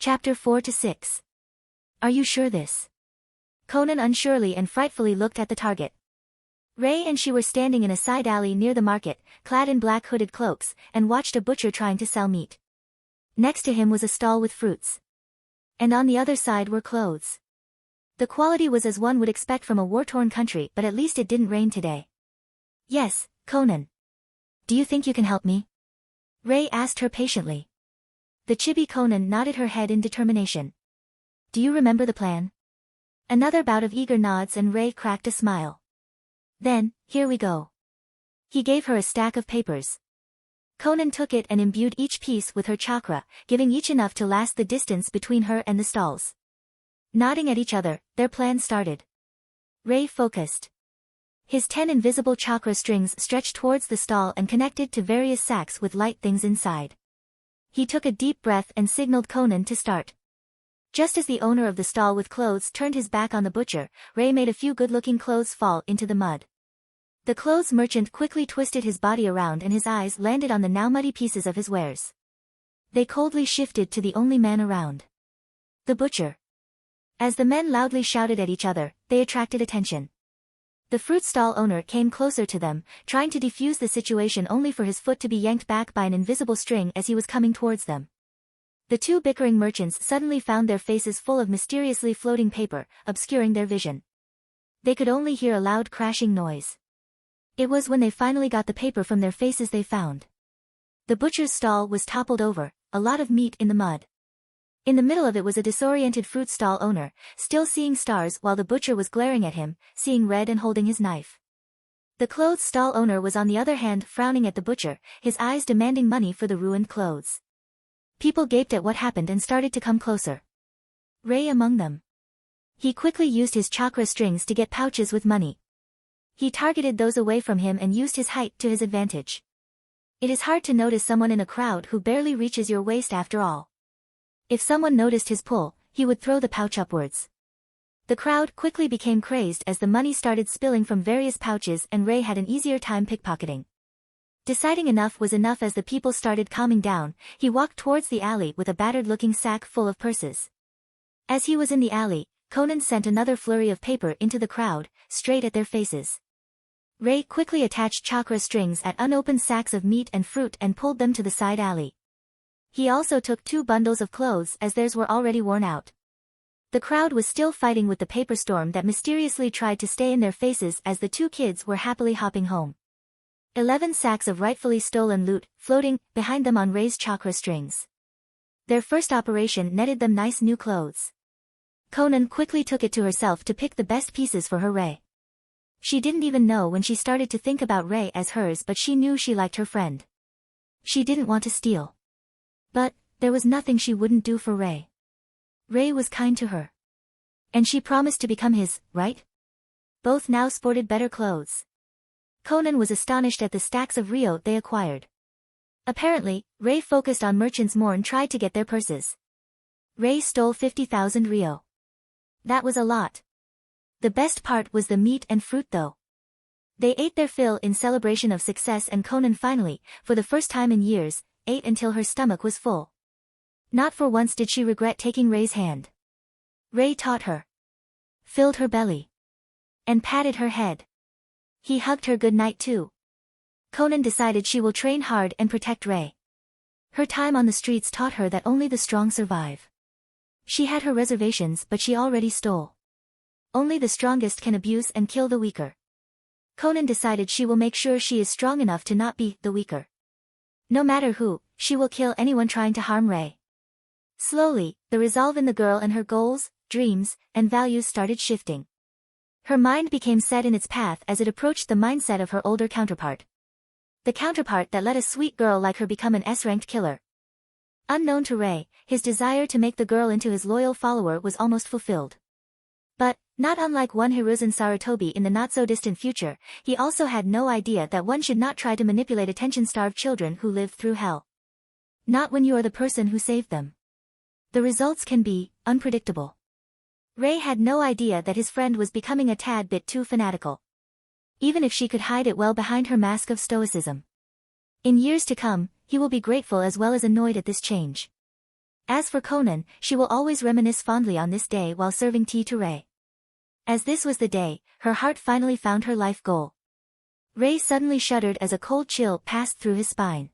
Chapter 4-6. Are you sure this? Conan unsurely and frightfully looked at the target. Ray and she were standing in a side alley near the market, clad in black hooded cloaks, and watched a butcher trying to sell meat. Next to him was a stall with fruits. And on the other side were clothes. The quality was as one would expect from a war-torn country, but at least it didn't rain today. Yes, Conan. Do you think you can help me? Ray asked her patiently. The chibi Conan nodded her head in determination. Do you remember the plan? Another bout of eager nods and Ray cracked a smile. Then, here we go. He gave her a stack of papers. Conan took it and imbued each piece with her chakra, giving each enough to last the distance between her and the stalls. Nodding at each other, their plan started. Ray focused. His 10 invisible chakra strings stretched towards the stall and connected to various sacks with light things inside. He took a deep breath and signaled Conan to start. Just as the owner of the stall with clothes turned his back on the butcher, Ray made a few good-looking clothes fall into the mud. The clothes merchant quickly twisted his body around and his eyes landed on the now muddy pieces of his wares. They coldly shifted to the only man around. The butcher. As the men loudly shouted at each other, they attracted attention. The fruit stall owner came closer to them, trying to defuse the situation only for his foot to be yanked back by an invisible string as he was coming towards them. The two bickering merchants suddenly found their faces full of mysteriously floating paper, obscuring their vision. They could only hear a loud crashing noise. It was when they finally got the paper from their faces they found. The butcher's stall was toppled over, a lot of meat in the mud. In the middle of it was a disoriented fruit stall owner, still seeing stars while the butcher was glaring at him, seeing red and holding his knife. The clothes stall owner was on the other hand frowning at the butcher, his eyes demanding money for the ruined clothes. People gaped at what happened and started to come closer. Ray among them. He quickly used his chakra strings to get pouches with money. He targeted those away from him and used his height to his advantage. It is hard to notice someone in a crowd who barely reaches your waist after all. If someone noticed his pull, he would throw the pouch upwards. The crowd quickly became crazed as the money started spilling from various pouches and Ray had an easier time pickpocketing. Deciding enough was enough as the people started calming down, he walked towards the alley with a battered-looking sack full of purses. As he was in the alley, Conan sent another flurry of paper into the crowd, straight at their faces. Ray quickly attached chakra strings at unopened sacks of meat and fruit and pulled them to the side alley. He also took 2 bundles of clothes as theirs were already worn out. The crowd was still fighting with the paper storm that mysteriously tried to stay in their faces as the 2 kids were happily hopping home. 11 sacks of rightfully stolen loot, floating behind them on Ray's chakra strings. Their first operation netted them nice new clothes. Conan quickly took it to herself to pick the best pieces for her Ray. She didn't even know when she started to think about Ray as hers, but she knew she liked her friend. She didn't want to steal. But, there was nothing she wouldn't do for Ray. Ray was kind to her. And she promised to become his, right? Both now sported better clothes. Conan was astonished at the stacks of Rio they acquired. Apparently, Ray focused on merchants more and tried to get their purses. Ray stole 50,000 Rio. That was a lot. The best part was the meat and fruit though. They ate their fill in celebration of success and Conan finally, for the first time in years, ate until her stomach was full. Not for once did she regret taking Ray's hand. Ray taught her. Filled her belly. And patted her head. He hugged her good night too. Conan decided she will train hard and protect Ray. Her time on the streets taught her that only the strong survive. She had her reservations but she already stole. Only the strongest can abuse and kill the weaker. Conan decided she will make sure she is strong enough to not be the weaker. No matter who, she will kill anyone trying to harm Ray. Slowly, the resolve in the girl and her goals, dreams, and values started shifting. Her mind became set in its path as it approached the mindset of her older counterpart. The counterpart that let a sweet girl like her become an S-ranked killer. Unknown to Ray, his desire to make the girl into his loyal follower was almost fulfilled. But, not unlike one Hiruzen Sarutobi in the not-so-distant future, he also had no idea that one should not try to manipulate attention-starved children who lived through hell. Not when you are the person who saved them. The results can be unpredictable. Ray had no idea that his friend was becoming a tad bit too fanatical. Even if she could hide it well behind her mask of stoicism. In years to come, he will be grateful as well as annoyed at this change. As for Conan, she will always reminisce fondly on this day while serving tea to Rei. As this was the day, her heart finally found her life goal. Rei suddenly shuddered as a cold chill passed through his spine.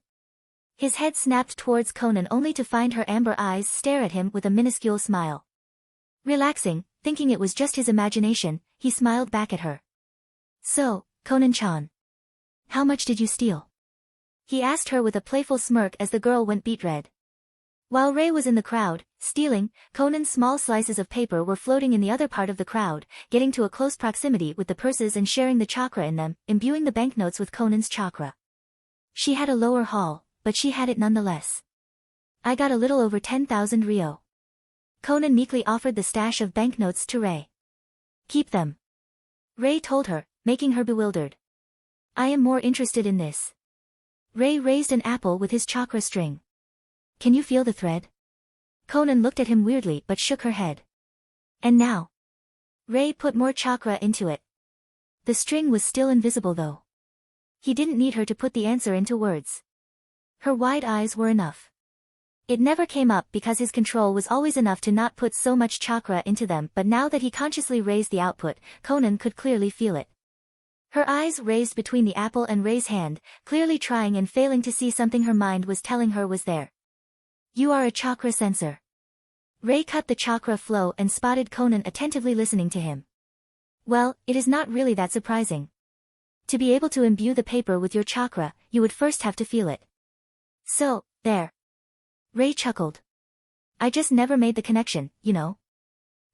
His head snapped towards Conan only to find her amber eyes stare at him with a minuscule smile. Relaxing, thinking it was just his imagination, he smiled back at her. "So, Conan-chan. How much did you steal?" he asked her with a playful smirk as the girl went beet red. While Rei was in the crowd, stealing, Conan's small slices of paper were floating in the other part of the crowd, getting to a close proximity with the purses and sharing the chakra in them, imbuing the banknotes with Conan's chakra. She had a lower haul, but she had it nonetheless. "I got a little over 10,000 ryo." Conan meekly offered the stash of banknotes to Rei. "Keep them," Rei told her, making her bewildered. "I am more interested in this." Rei raised an apple with his chakra string. "Can you feel the thread?" Conan looked at him weirdly but shook her head. "And now?" Rei put more chakra into it. The string was still invisible though. He didn't need her to put the answer into words. Her wide eyes were enough. It never came up because his control was always enough to not put so much chakra into them, but now that he consciously raised the output, Conan could clearly feel it. Her eyes raised between the apple and Rei's hand, clearly trying and failing to see something her mind was telling her was there. "You are a chakra sensor." Rei cut the chakra flow and spotted Conan attentively listening to him. "Well, it is not really that surprising. To be able to imbue the paper with your chakra, you would first have to feel it. So, there." Rei chuckled. "I just never made the connection, you know.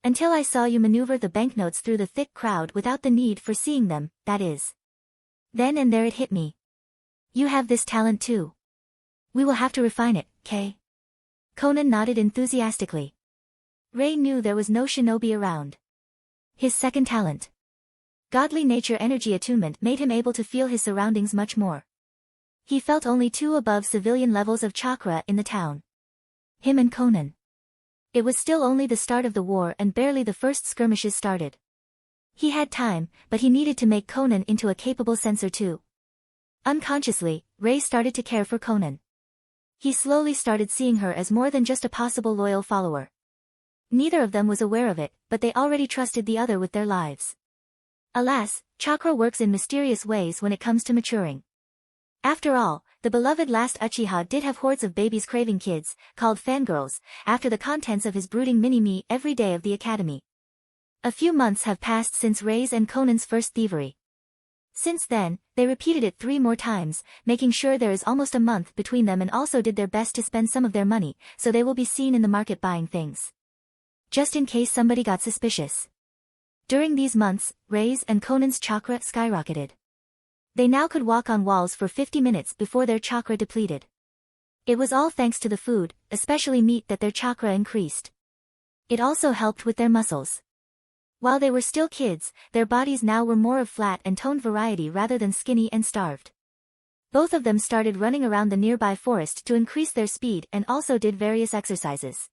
Until I saw you maneuver the banknotes through the thick crowd without the need for seeing them, that is. Then and there it hit me. You have this talent too. We will have to refine it, Kay?" Conan nodded enthusiastically. Rei knew there was no shinobi around. His second talent, godly nature energy attunement, made him able to feel his surroundings much more. He felt only 2 above civilian levels of chakra in the town. Him and Conan. It was still only the start of the war and barely the first skirmishes started. He had time, but he needed to make Conan into a capable sensor too. Unconsciously, Rei started to care for Conan. He slowly started seeing her as more than just a possible loyal follower. Neither of them was aware of it, but they already trusted the other with their lives. Alas, chakra works in mysterious ways when it comes to maturing. After all, the beloved last Uchiha did have hordes of babies craving kids, called fangirls, after the contents of his brooding mini-me every day of the academy. A few months have passed since Rei's and Conan's first thievery. Since then, they repeated it 3 more times, making sure there is almost a month between them, and also did their best to spend some of their money, so they will be seen in the market buying things. Just in case somebody got suspicious. During these months, Rei's and Conan's chakra skyrocketed. They now could walk on walls for 50 minutes before their chakra depleted. It was all thanks to the food, especially meat, that their chakra increased. It also helped with their muscles. While they were still kids, their bodies now were more of flat and toned variety rather than skinny and starved. Both of them started running around the nearby forest to increase their speed and also did various exercises.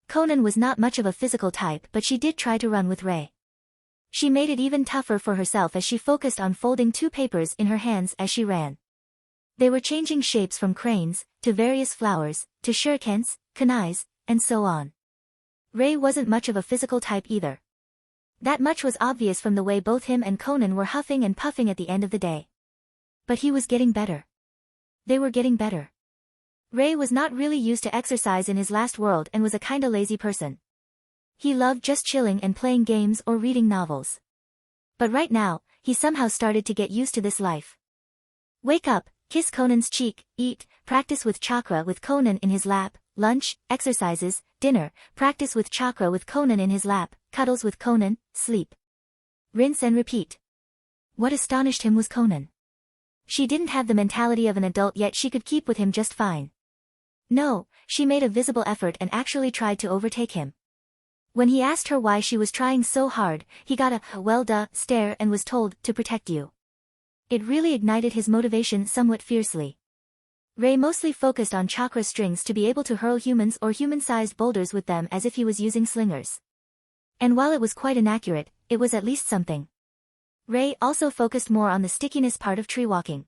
Conan was not much of a physical type, but she did try to run with Rei. She made it even tougher for herself as she focused on folding 2 papers in her hands as she ran. They were changing shapes from cranes, to various flowers, to shurikens, kunais, and so on. Rei wasn't much of a physical type either. That much was obvious from the way both him and Conan were huffing and puffing at the end of the day. But he was getting better. They were getting better. Rei was not really used to exercise in his last world and was a kinda lazy person. He loved just chilling and playing games or reading novels. But right now, he somehow started to get used to this life. Wake up, kiss Conan's cheek, eat, practice with chakra with Conan in his lap, lunch, exercises, dinner, practice with chakra with Conan in his lap, cuddles with Conan, sleep. Rinse and repeat. What astonished him was Conan. She didn't have the mentality of an adult, yet she could keep with him just fine. No, she made a visible effort and actually tried to overtake him. When he asked her why she was trying so hard, he got a "well duh" stare and was told, "to protect you." It really ignited his motivation somewhat fiercely. Rei mostly focused on chakra strings to be able to hurl humans or human-sized boulders with them as if he was using slingers. And while it was quite inaccurate, it was at least something. Rei also focused more on the stickiness part of tree walking.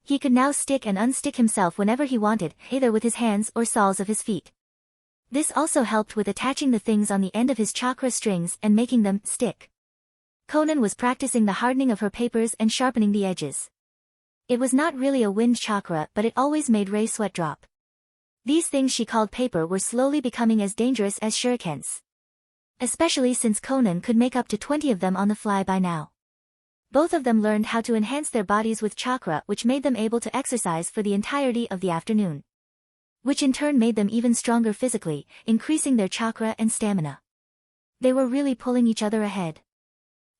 He could now stick and unstick himself whenever he wanted, either with his hands or soles of his feet. This also helped with attaching the things on the end of his chakra strings and making them stick. Conan was practicing the hardening of her papers and sharpening the edges. It was not really a wind chakra, but it always made Rei sweat drop. These things she called paper were slowly becoming as dangerous as shurikens. Especially since Conan could make up to 20 of them on the fly by now. Both of them learned how to enhance their bodies with chakra, which made them able to exercise for the entirety of the afternoon. Which in turn made them even stronger physically, increasing their chakra and stamina. They were really pulling each other ahead.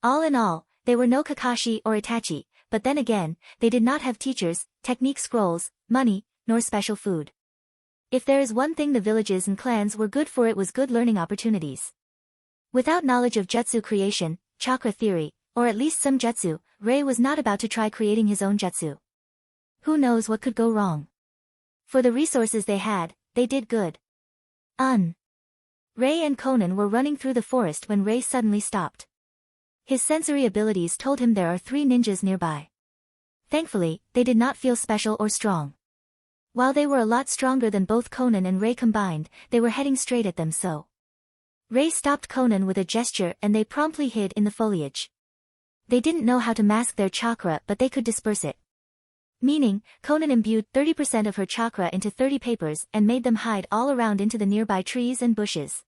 All in all, they were no Kakashi or Itachi, but then again, they did not have teachers, technique scrolls, money, nor special food. If there is one thing the villages and clans were good for, it was good learning opportunities. Without knowledge of jutsu creation, chakra theory, or at least some jutsu, Rei was not about to try creating his own jutsu. Who knows what could go wrong? For the resources they had, they did good. Rei and Conan were running through the forest when Rei suddenly stopped. His sensory abilities told him there are 3 ninjas nearby. Thankfully, they did not feel special or strong. While they were a lot stronger than both Conan and Rei combined, they were heading straight at them, so. Rei stopped Conan with a gesture and they promptly hid in the foliage. They didn't know how to mask their chakra, but they could disperse it. Meaning, Conan imbued 30% of her chakra into 30 papers and made them hide all around into the nearby trees and bushes.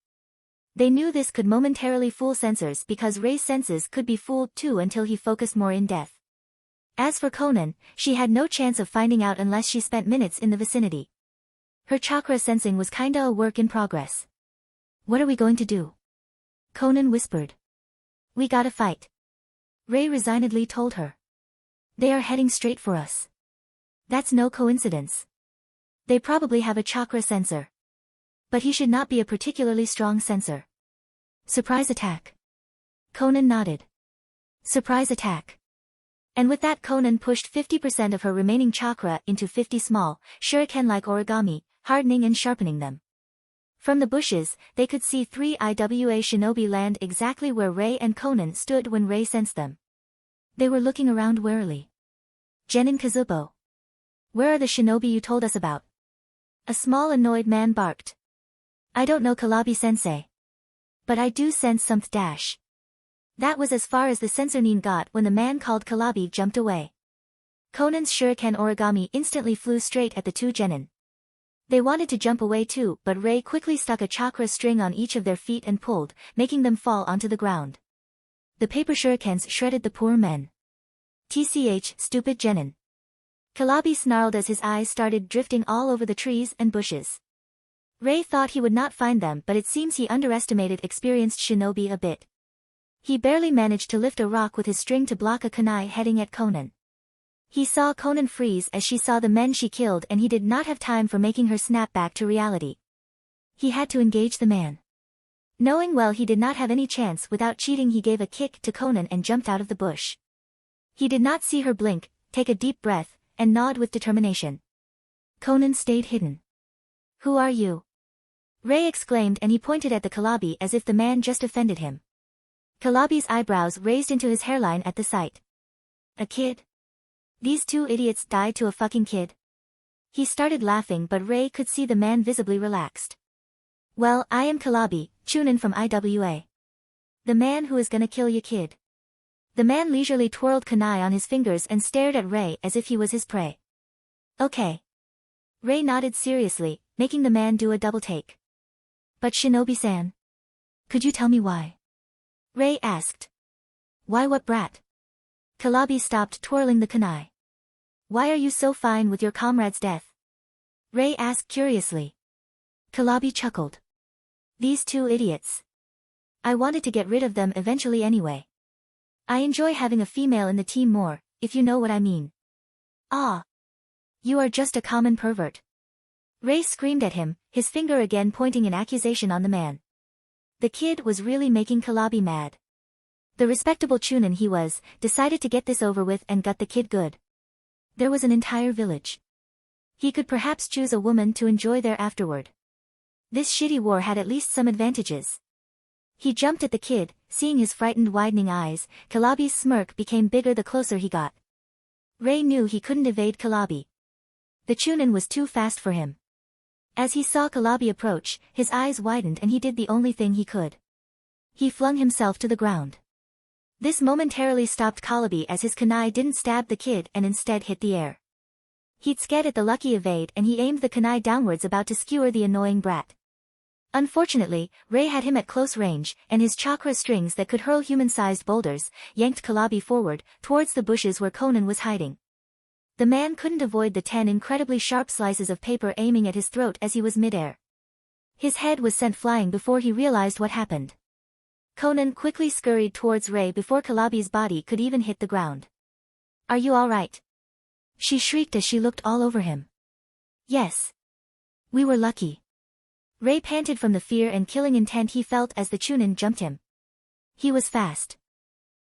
They knew this could momentarily fool sensors because Rei's senses could be fooled too until he focused more in depth. As for Conan, she had no chance of finding out unless she spent minutes in the vicinity. Her chakra sensing was kinda a work in progress. What are we going to do? Conan whispered. We gotta fight. Rei resignedly told her. They are heading straight for us. That's no coincidence. They probably have a chakra sensor. But he should not be a particularly strong sensor. Surprise attack. Conan nodded. Surprise attack. And with that Conan pushed 50% of her remaining chakra into 50 small, shuriken-like origami, hardening and sharpening them. From the bushes, they could see 3 IWA shinobi land exactly where Rei and Conan stood when Rei sensed them. They were looking around warily. Genin Kazubo. Where are the shinobi you told us about? A small annoyed man barked. I don't know Kalabi-sensei. But I do sense something dash. That was as far as the sensornin got when the man called Kalabi jumped away. Conan's shuriken origami instantly flew straight at the 2 genin. They wanted to jump away too, but Rei quickly stuck a chakra string on each of their feet and pulled, making them fall onto the ground. The paper shurikens shredded the poor men. TCH, stupid genin. Kalabi snarled as his eyes started drifting all over the trees and bushes. Rei thought he would not find them, but it seems he underestimated experienced shinobi a bit. He barely managed to lift a rock with his string to block a kunai heading at Conan. He saw Conan freeze as she saw the men she killed, and he did not have time for making her snap back to reality. He had to engage the man. Knowing well he did not have any chance, without cheating he gave a kick to Conan and jumped out of the bush. He did not see her blink, take a deep breath, and nod with determination. Conan stayed hidden. Who are you? Rei exclaimed, and he pointed at the Kalabi as if the man just offended him. Kalabi's eyebrows raised into his hairline at the sight. A kid? These 2 idiots died to a fucking kid? He started laughing, but Rei could see the man visibly relaxed. Well, I am Kalabi, Chunin from IWA. The man who is gonna kill ya kid. The man leisurely twirled kunai on his fingers and stared at Rei as if he was his prey. Okay. Rei nodded seriously, making the man do a double take. But Shinobi-san. Could you tell me why? Rei asked. Why, what brat? Kalabi stopped twirling the kunai. Why are you so fine with your comrade's death? Rei asked curiously. Kalabi chuckled. These 2 idiots. I wanted to get rid of them eventually anyway. I enjoy having a female in the team more, if you know what I mean. Ah. You are just a common pervert. Rei screamed at him, his finger again pointing in accusation on the man. The kid was really making Kalabi mad. The respectable Chunin he was, decided to get this over with and gut the kid good. There was an entire village. He could perhaps choose a woman to enjoy there afterward. This shitty war had at least some advantages. He jumped at the kid, seeing his frightened widening eyes. Kalabi's smirk became bigger the closer he got. Rei knew he couldn't evade Kalabi. The Chunin was too fast for him. As he saw Kalabi approach, his eyes widened and he did the only thing he could. He flung himself to the ground. This momentarily stopped Kalabi as his kunai didn't stab the kid and instead hit the air. He'd sked at the lucky evade and he aimed the kunai downwards about to skewer the annoying brat. Unfortunately, Rei had him at close range, and his chakra strings that could hurl human-sized boulders yanked Kalabi forward, towards the bushes where Conan was hiding. The man couldn't avoid the 10 incredibly sharp slices of paper aiming at his throat as he was mid-air. His head was sent flying before he realized what happened. Conan quickly scurried towards Rei before Kalabi's body could even hit the ground. "Are you all right?" she shrieked as she looked all over him. "Yes. We were lucky." Rei panted from the fear and killing intent he felt as the Chunin jumped him. He was fast.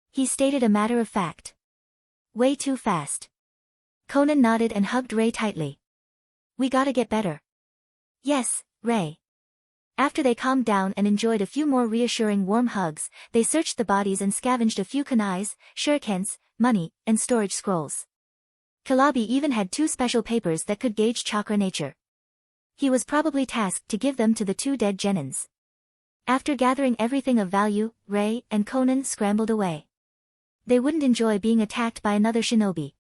He stated a matter of fact. Way too fast. Conan nodded and hugged Rei tightly. "We gotta get better." "Yes, Rei." After they calmed down and enjoyed a few more reassuring warm hugs, they searched the bodies and scavenged a few kunais, shurikens, money, and storage scrolls. Kalabi even had 2 special papers that could gauge chakra nature. He was probably tasked to give them to the 2 dead genins. After gathering everything of value, Rei and Conan scrambled away. They wouldn't enjoy being attacked by another shinobi.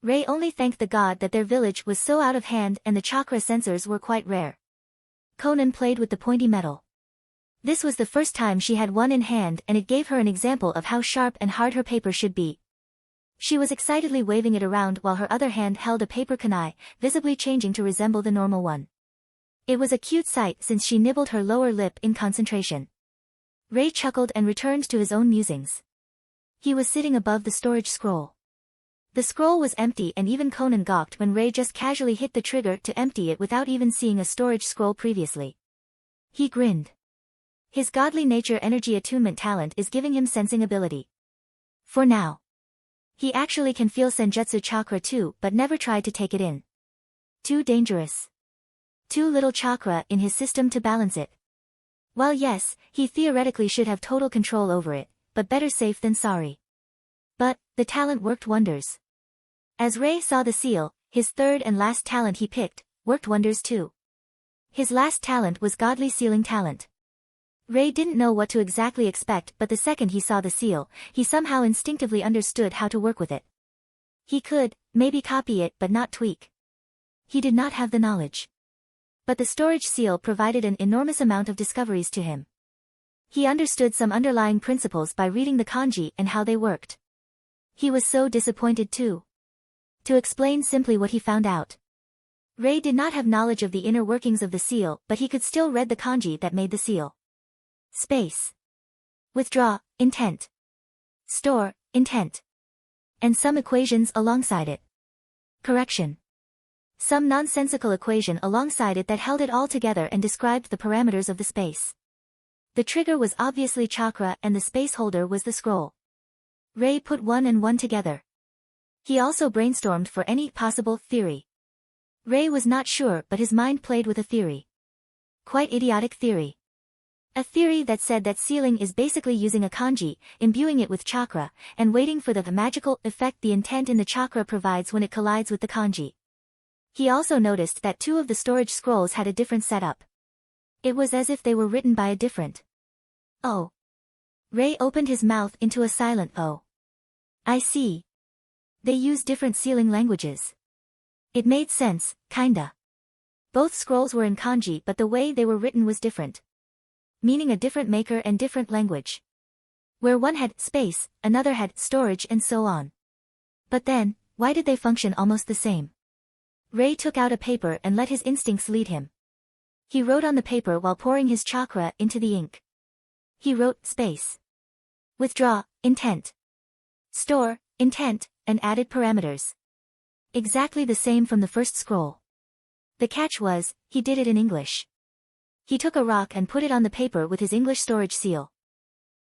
Rei only thanked the god that their village was so out of hand and the chakra sensors were quite rare. Conan played with the pointy metal. This was the first time she had one in hand and it gave her an example of how sharp and hard her paper should be. She was excitedly waving it around while her other hand held a paper kunai, visibly changing to resemble the normal one. It was a cute sight since she nibbled her lower lip in concentration. Rei chuckled and returned to his own musings. He was sitting above the storage scroll. The scroll was empty and even Conan gawked when Rei just casually hit the trigger to empty it without even seeing a storage scroll previously. He grinned. His godly nature energy attunement talent is giving him sensing ability. For now. He actually can feel senjutsu chakra too but never tried to take it in. Too dangerous. Too little chakra in his system to balance it. While yes, he theoretically should have total control over it, but better safe than sorry. But, the talent worked wonders. As Rei saw the seal, his third and last talent he picked, worked wonders too. His last talent was godly sealing talent. Rei didn't know what to exactly expect but the second he saw the seal, he somehow instinctively understood how to work with it. He could, maybe copy it but not tweak. He did not have the knowledge. But the storage seal provided an enormous amount of discoveries to him. He understood some underlying principles by reading the kanji and how they worked. He was so disappointed too. To explain simply what he found out. Rei did not have knowledge of the inner workings of the seal but he could still read the kanji that made the seal. Space. Withdraw, intent. Store, intent. And some equations alongside it. Correction. Some nonsensical equation alongside it that held it all together and described the parameters of the space. The trigger was obviously chakra and the space holder was the scroll. Rei put 1 and 1 together. He also brainstormed for any possible theory. Rei was not sure but his mind played with a theory. Quite idiotic theory. A theory that said that sealing is basically using a kanji, imbuing it with chakra, and waiting for the magical effect the intent in the chakra provides when it collides with the kanji. He also noticed that 2 of the storage scrolls had a different setup. It was as if they were written by a different. Oh. Rei opened his mouth into a silent oh. I see. They use different sealing languages. It made sense, kinda. Both scrolls were in kanji but the way they were written was different. Meaning a different maker and different language. Where one had space, another had storage and so on. But then, why did they function almost the same? Rei took out a paper and let his instincts lead him. He wrote on the paper while pouring his chakra into the ink. He wrote space. Withdraw, intent. Store, intent, and added parameters. Exactly the same from the first scroll. The catch was, he did it in English. He took a rock and put it on the paper with his English storage seal.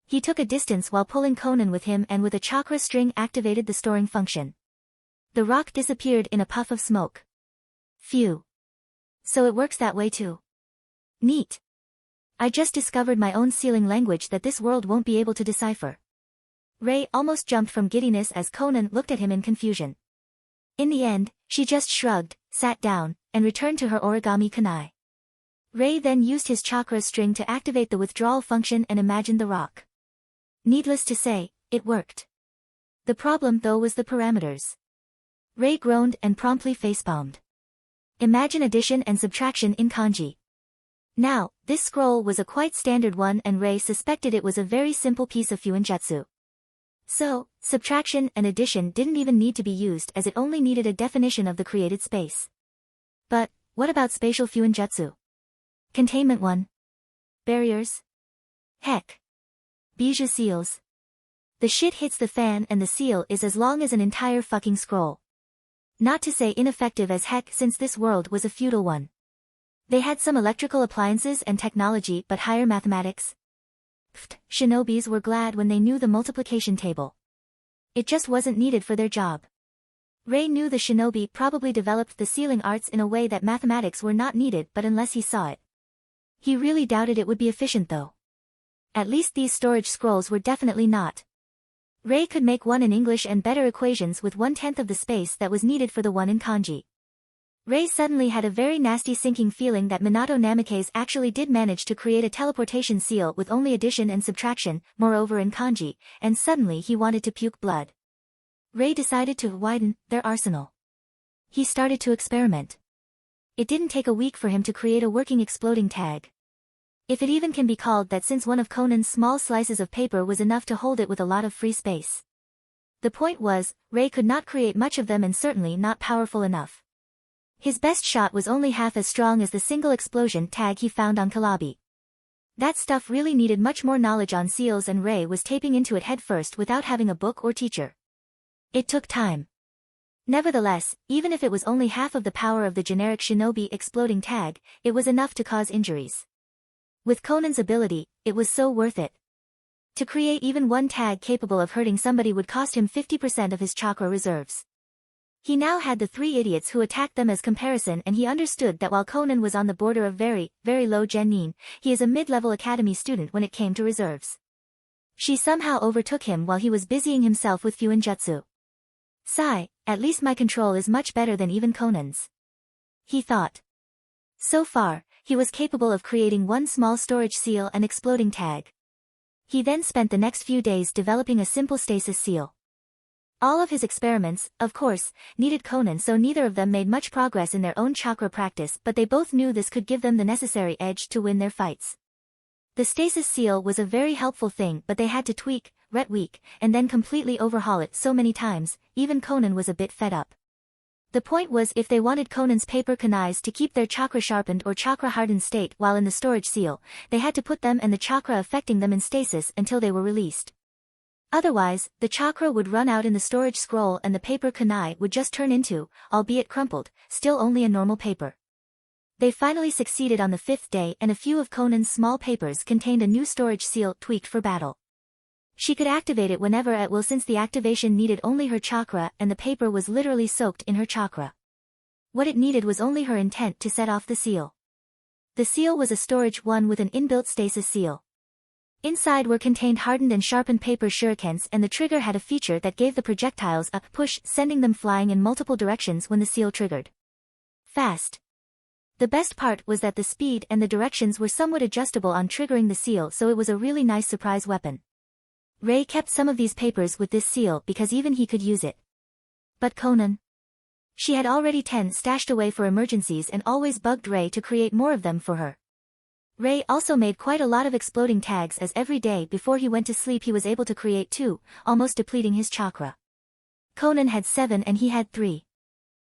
He took a distance while pulling Conan with him and with a chakra string activated the storing function. The rock disappeared in a puff of smoke. Phew. So it works that way too. Neat. I just discovered my own sealing language that this world won't be able to decipher. Rei almost jumped from giddiness as Conan looked at him in confusion. In the end, she just shrugged, sat down, and returned to her origami kunai. Ray then used his chakra string to activate the withdrawal function and imagined the rock. Needless to say, it worked. The problem though was the parameters. Ray groaned and promptly facepalmed. Imagine addition and subtraction in kanji. Now, this scroll was a quite standard one and Ray suspected it was a very simple piece of fuinjutsu. So, subtraction and addition didn't even need to be used as it only needed a definition of the created space. But, what about spatial fuinjutsu? Containment 1. Barriers? Heck. Bijou seals. The shit hits the fan and the seal is as long as an entire fucking scroll. Not to say ineffective as heck since this world was a feudal one. They had some electrical appliances and technology but higher mathematics. Pfft, shinobis were glad when they knew the multiplication table. It just wasn't needed for their job. Ray knew the shinobi probably developed the sealing arts in a way that mathematics were not needed but unless he saw it. He really doubted it would be efficient though. At least these storage scrolls were definitely not. Ray could make one in English and better equations with 1/10 of the space that was needed for the one in kanji. Ray suddenly had a very nasty sinking feeling that Minato Namikaze actually did manage to create a teleportation seal with only addition and subtraction, moreover in kanji, and suddenly he wanted to puke blood. Ray decided to widen their arsenal. He started to experiment. It didn't take a week for him to create a working exploding tag. If it even can be called that since one of Conan's small slices of paper was enough to hold it with a lot of free space. The point was, Ray could not create much of them and certainly not powerful enough. His best shot was only half as strong as the single explosion tag he found on Kalabi. That stuff really needed much more knowledge on seals and Ray was taping into it headfirst without having a book or teacher. It took time. Nevertheless, even if it was only half of the power of the generic shinobi exploding tag, it was enough to cause injuries. With Conan's ability, it was so worth it. To create even one tag capable of hurting somebody would cost him 50% of his chakra reserves. He now had the 3 idiots who attacked them as comparison and he understood that while Conan was on the border of very, very low genin, he is a mid-level academy student when it came to reserves. She somehow overtook him while he was busying himself with fuinjutsu. Sigh, at least my control is much better than even Conan's. He thought. So far, he was capable of creating one small storage seal and exploding tag. He then spent the next few days developing a simple stasis seal. All of his experiments, of course, needed Conan so neither of them made much progress in their own chakra practice but they both knew this could give them the necessary edge to win their fights. The stasis seal was a very helpful thing but they had to tweak, retweak, and then completely overhaul it so many times, even Conan was a bit fed up. The point was if they wanted Conan's paper kunais to keep their chakra sharpened or chakra hardened state while in the storage seal, they had to put them and the chakra affecting them in stasis until they were released. Otherwise, the chakra would run out in the storage scroll and the paper kunai would just turn into, albeit crumpled, still only a normal paper. They finally succeeded on the 5th day and a few of Conan's small papers contained a new storage seal tweaked for battle. She could activate it whenever at will since the activation needed only her chakra and the paper was literally soaked in her chakra. What it needed was only her intent to set off the seal. The seal was a storage one with an inbuilt stasis seal. Inside were contained hardened and sharpened paper shurikens and the trigger had a feature that gave the projectiles a push sending them flying in multiple directions when the seal triggered. Fast. The best part was that the speed and the directions were somewhat adjustable on triggering the seal so it was a really nice surprise weapon. Ray kept some of these papers with this seal because even he could use it. But Conan? She had already 10 stashed away for emergencies and always bugged Ray to create more of them for her. Ray also made quite a lot of exploding tags as every day before he went to sleep he was able to create 2, almost depleting his chakra. Conan had 7 and he had 3.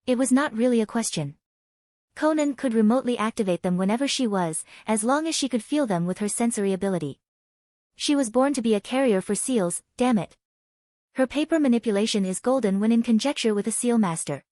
It was not really a question. Conan could remotely activate them whenever she was, as long as she could feel them with her sensory ability. She was born to be a carrier for seals, damn it. Her paper manipulation is golden when in conjecture with a seal master.